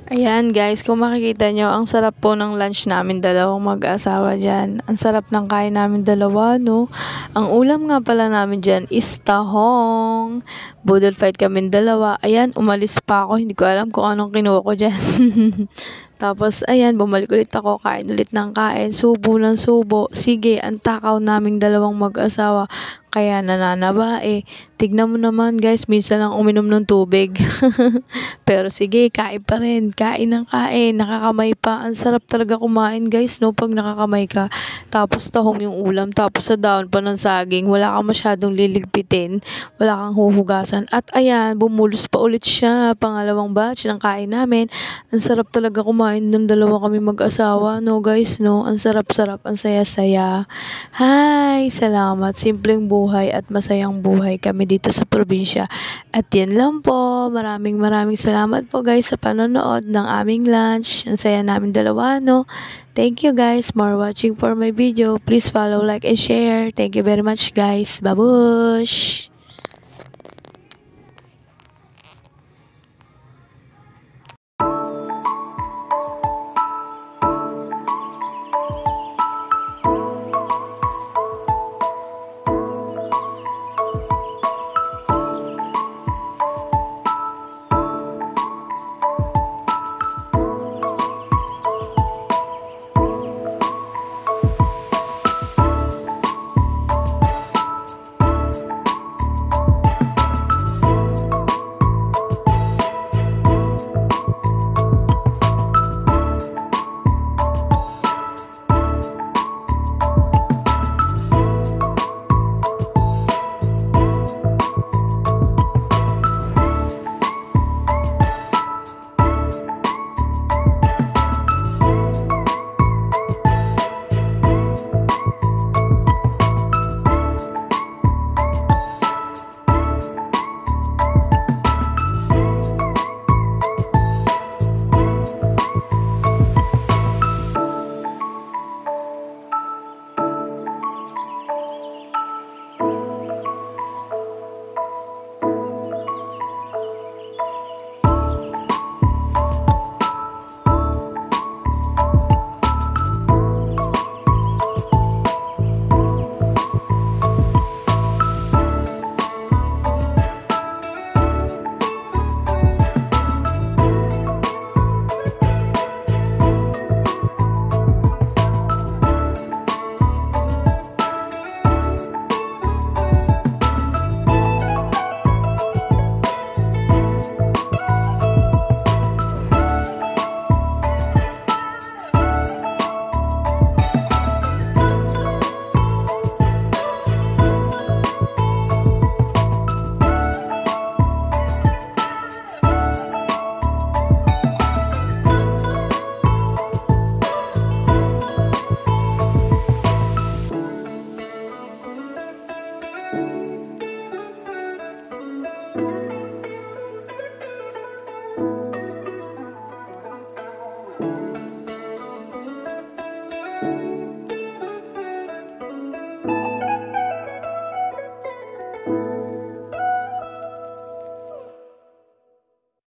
Ayan guys, kung makikita nyo, ang sarap po ng lunch namin dalawang mag-asawa dyan. Ang sarap ng kain namin dalawa, no? Ang ulam nga pala namin dyan is tahong. Budol fight kami dalawa. Ayan, umalis pa ako. Hindi ko alam kung anong kinuha ko dyan. Tapos, ayan, bumalik ulit ako, kain ulit ng kain, subo ng subo. Sige, ang takaw naming dalawang mag-asawa. Kaya nananaba eh. Tignan mo naman guys, minsan lang uminom ng tubig. Pero sige, kain pa rin. Kain ng kain. Nakakamay pa. Ang sarap talaga kumain guys, no? Pag nakakamay ka. Tapos tahong yung ulam. Tapos sa daon pa ng saging. Wala kang masyadong liligpitin. Wala kang huhugasan. At ayan, bumulos pa ulit siya. Pangalawang batch ng kain namin. Ang sarap talaga kumain ng dalawa kami mag-asawa, no guys, no? Ang sarap-sarap. Ang saya-saya. Hi! Salamat. Simpleng buhay at masayang buhay kami dito sa probinsya. At yan lang po. Maraming salamat po guys sa panonood ng aming lunch. Ang saya namin dalawa, no? Thank you guys for watching for my video. Please follow, like, and share. Thank you very much guys. Babush!